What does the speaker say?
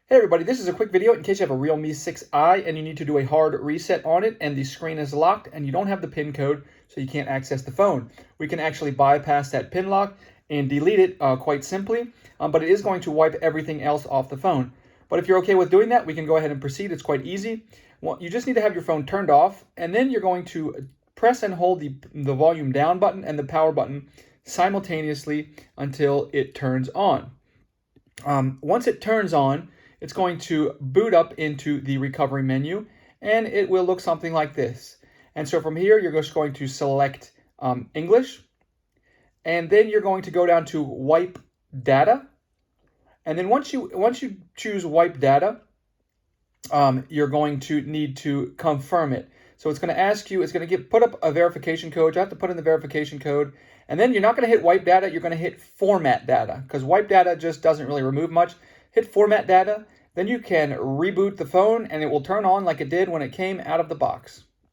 Hey everybody, this is a quick video in case you have a Realme 6i and you need to do a hard reset on it and the screen is locked and you don't have the PIN code so you can't access the phone. We can actually bypass that PIN lock and delete it quite simply, but it is going to wipe everything else off the phone. But if you're okay with doing that, we can go ahead and proceed. It's quite easy. Well, you just need to have your phone turned off, and then you're going to press and hold the volume down button and the power button simultaneously until it turns on. Once it turns on, it's going to boot up into the recovery menu, and it will look something like this. And so from here, you're just going to select English, and then you're going to go down to wipe data. And then once you choose wipe data, you're going to need to confirm it. So it's going to ask you, it's going to put up a verification code. You have to put in the verification code. And then you're not going to hit wipe data, you're going to hit format data, because wipe data just doesn't really remove much. Hit format data, then you can reboot the phone and it will turn on like it did when it came out of the box.